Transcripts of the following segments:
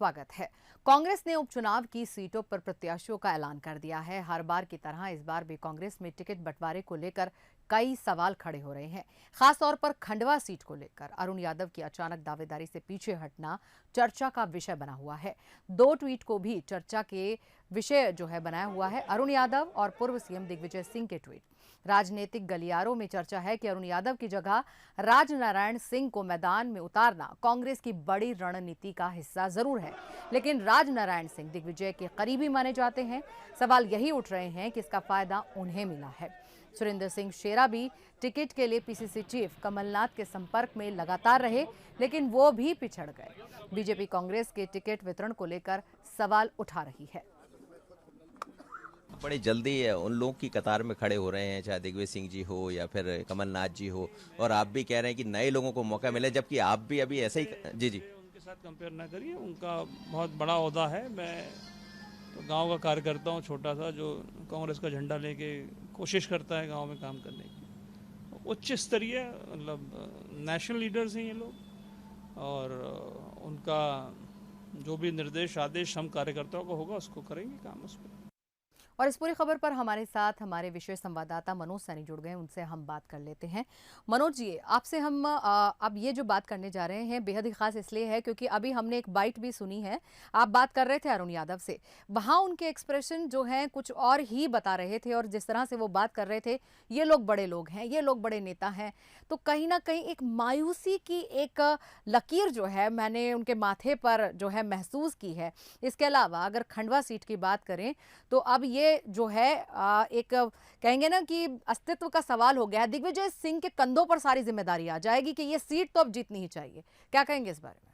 स्वागत है। कांग्रेस ने उपचुनाव की सीटों पर प्रत्याशियों का ऐलान कर दिया है। हर बार की तरह इस बार भी कांग्रेस में टिकट बंटवारे को लेकर कई सवाल खड़े हो रहे हैं। खासतौर पर खंडवा सीट को लेकर अरुण यादव की अचानक दावेदारी से पीछे हटना चर्चा का विषय बना हुआ है। 2 ट्वीट को भी चर्चा के विषय बनाया हुआ है। अरुण यादव और पूर्व सीएम दिग्विजय सिंह के ट्वीट। राजनीतिक गलियारों में चर्चा है कि अरुण यादव की जगह राजनारायण सिंह को मैदान में उतारना कांग्रेस की बड़ी रणनीति का हिस्सा जरूर है, लेकिन राजनारायण सिंह दिग्विजय के करीबी माने जाते हैं। सवाल यही उठ रहे हैं कि इसका फायदा उन्हें मिला है। सुरेंद्र सिंह शेरा भी टिकट के लिए पीसीसी चीफ कमलनाथ के संपर्क में लगातार रहे, लेकिन वो भी पिछड़ गए। बीजेपी कांग्रेस के टिकट वितरण को लेकर सवाल उठा रही है। बड़ी जल्दी उन लोगों की कतार में खड़े हो रहे हैं, चाहे दिग्विजय सिंह जी हो या फिर कमलनाथ जी हो, और आप भी कह रहे हैं कि नए लोगों को मौका मिले, जबकि आप भी अभी ऐसे ही जी उनके साथ कंपेयर ना करिए। उनका बहुत बड़ा ओहदा है। मैं तो गांव का कार्यकर्ता हूँ, छोटा सा, जो कांग्रेस का झंडा लेके कोशिश करता है गांव में काम करने की। उच्च स्तरीय मतलब नेशनल लीडर्स हैं ये लोग, और उनका जो भी निर्देश आदेश हम कार्यकर्ताओं को होगा उसको करेंगे काम उस पर। और इस पूरी खबर पर हमारे साथ हमारे विशेष संवाददाता मनोज सैनी जुड़ गए, उनसे हम बात कर लेते हैं। मनोज जी, आपसे हम अब ये जो बात करने जा रहे हैं बेहद ही खास इसलिए है क्योंकि अभी हमने एक बाइट भी सुनी है। आप बात कर रहे थे अरुण यादव से, वहां उनके एक्सप्रेशन जो हैं कुछ और ही बता रहे थे, और जिस तरह से वो बात कर रहे थे, ये लोग बड़े लोग हैं, ये लोग बड़े नेता हैं, तो कहीं ना कहीं एक मायूसी की एक लकीर जो है मैंने उनके माथे पर महसूस की है। इसके अलावा अगर खंडवा सीट की बात करें तो अब ये जो है एक कहेंगे ना कि अस्तित्व का सवाल हो गया है। दिग्विजय सिंह के कंधों पर सारी जिम्मेदारी आ जाएगी कि ये सीट तो अब जीतनी ही चाहिए। क्या कहेंगे इस बारे में?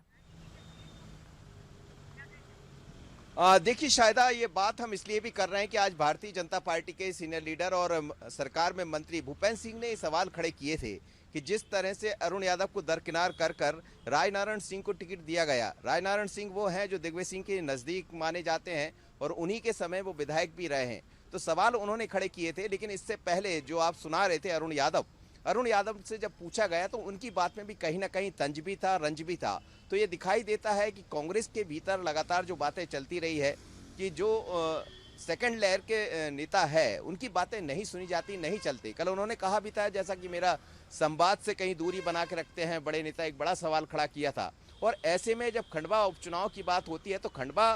देखिए शायदा ये बात हम इसलिए भी कर रहे हैं कि आज भारतीय जनता पार्टी के सीनियर लीडर और सरकार में मंत्री भूपेंद्र सिंह ने ये सवाल खड़े किए थे कि जिस तरह से अरुण यादव को दरकिनार कर कर राजनारायण सिंह को टिकट दिया गया। राजनारायण सिंह वो हैं जो दिग्विजय सिंह के नजदीक माने जाते हैं और उन्हीं के समय वो विधायक भी रहे हैं, तो सवाल उन्होंने खड़े किए थे। लेकिन इससे पहले जो आप सुना रहे थे अरुण यादव से जब पूछा गया तो उनकी बात में भी कहीं ना कहीं तंज भी था, रंज भी था। तो ये दिखाई देता है कि कांग्रेस के भीतर लगातार जो बातें चलती रही है कि जो सेकंड लेयर के नेता है उनकी बातें नहीं सुनी जाती, नहीं चलती। कल उन्होंने कहा भी था जैसा कि मेरा संवाद से कहीं दूरी बना के रखते हैं बड़े नेता, एक बड़ा सवाल खड़ा किया था। और ऐसे में जब खंडवा उपचुनाव की बात होती है तो खंडवा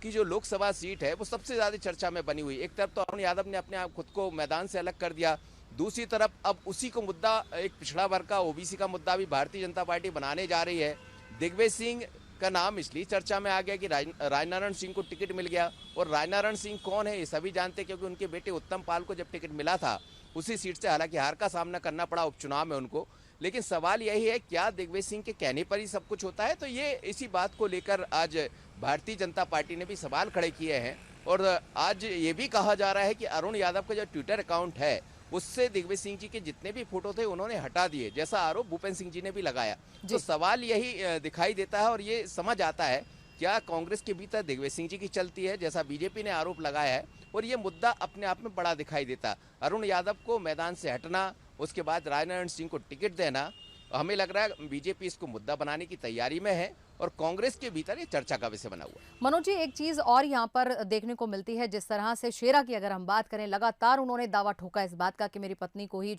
की जो लोकसभा सीट है वो सबसे ज्यादा चर्चा में बनी हुई। एक तरफ तो अरुण यादव ने अपने आप खुद को मैदान से अलग कर दिया, दूसरी तरफ अब उसी को मुद्दा, एक पिछड़ा वर्ग का ओबीसी का मुद्दा भी भारतीय जनता पार्टी बनाने जा रही है। दिग्विजय सिंह का नाम इसलिए चर्चा में आ गया कि राजनारायण सिंह को टिकट मिल गया, और राजनारायण सिंह कौन है ये सभी जानते हैं क्योंकि उनके बेटे उत्तम पाल को जब टिकट मिला था उसी सीट से, हालांकि हार का सामना करना पड़ा उपचुनाव में उनको। लेकिन सवाल यही है क्या दिग्विजय सिंह के कहने पर ही सब कुछ होता है? तो ये इसी बात को लेकर आज भारतीय जनता पार्टी ने भी सवाल खड़े किए हैं। और आज ये भी कहा जा रहा है कि अरुण यादव का जो ट्विटर अकाउंट है उससे दिग्विजय सिंह जी के जितने भी फोटो थे उन्होंने हटा दिए, जैसा आरोप भूपेंद्र सिंह जी ने भी लगाया। तो सवाल यही दिखाई देता है और ये समझ आता है क्या कांग्रेस के भीतर दिग्विजय सिंह जी की चलती है जैसा बीजेपी ने आरोप लगाया है, और ये मुद्दा अपने आप में बड़ा दिखाई देता है। अरुण यादव को मैदान से हटना, उसके बाद राजनारायण सिंह को टिकट देना, हमें लग रहा है बीजेपी इसको मुद्दा बनाने की तैयारी में है और कांग्रेस के भीतर ये चर्चा का विषय बना हुआ है। मनोज जी, एक चीज और यहाँ पर देखने को मिलती है, जिस तरह से शेरा की अगर हम बात करें, लगातार उन्होंने दावा ठोका इस बात का कि मेरी पत्नी को ही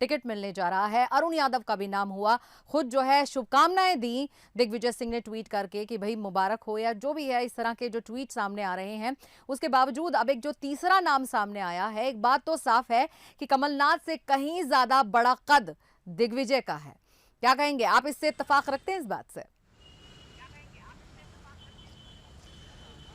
टिकट मिलने जा रहा है। अरुण यादव का भी नाम हुआ, खुद शुभकामनाएं दी दिग्विजय सिंह ने ट्वीट करके कि भाई मुबारक हो, या जो भी है, इस तरह के जो ट्वीट सामने आ रहे हैं। उसके बावजूद अब एक जो तीसरा नाम सामने आया है, एक बात तो साफ है कि कमलनाथ से कहीं ज्यादा बड़ा कद दिग्विजय का है। क्या कहेंगे आप, इससे इत्तेफाक रखते हैं इस बात से?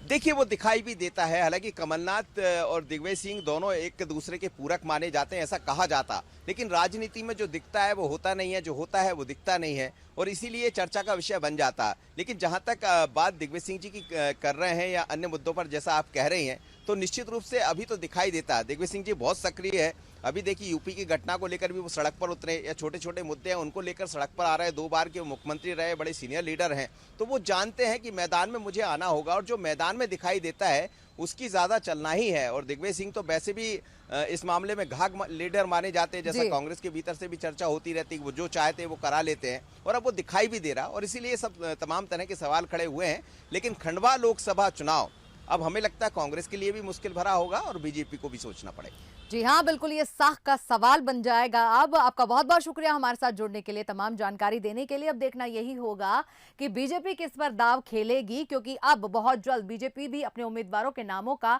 देखिए वो दिखाई भी देता है, हालांकि कमलनाथ और दिग्विजय सिंह दोनों एक दूसरे के पूरक माने जाते हैं, ऐसा कहा जाता, लेकिन राजनीति में जो दिखता है वो होता नहीं है, जो होता है वो दिखता नहीं है, और इसीलिए चर्चा का विषय बन जाता। लेकिन जहां तक बात दिग्विजय सिंह जी की कर रहे हैं या अन्य मुद्दों पर जैसा आप कह रहे हैं, तो निश्चित रूप से अभी तो दिखाई देता है दिग्विजय सिंह जी बहुत सक्रिय है। अभी देखिए यूपी की घटना को लेकर भी वो सड़क पर उतरे, या छोटे छोटे मुद्दे हैं उनको लेकर सड़क पर आ रहे हैं। 2 बार के मुख्यमंत्री रहे, बड़े सीनियर लीडर हैं, तो वो जानते हैं कि मैदान में मुझे आना होगा और जो मैदान में दिखाई देता है उसकी ज्यादा चलना ही है। और दिग्विजय सिंह तो वैसे भी इस मामले में घाघ लीडर माने जाते हैं, जैसा जी। कांग्रेस के भीतर से भी चर्चा होती रहती है, वो जो चाहते हैं वो करा लेते हैं, और अब वो दिखाई भी दे रहा, और इसीलिए सब तमाम तरह के सवाल खड़े हुए हैं। लेकिन खंडवा लोकसभा चुनाव अब हमें लगता है कांग्रेस के लिए भी मुश्किल भरा होगा और बीजेपी को भी सोचना पड़ेगा। जी हाँ, बिल्कुल ये साख का सवाल बन जाएगा। अब आपका बहुत बहुत शुक्रिया हमारे साथ जुड़ने के लिए, तमाम जानकारी देने के लिए। अब देखना यही होगा कि बीजेपी किस पर दाव खेलेगी, क्योंकि अब बहुत जल्द बीजेपी भी अपने उम्मीदवारों के नामों का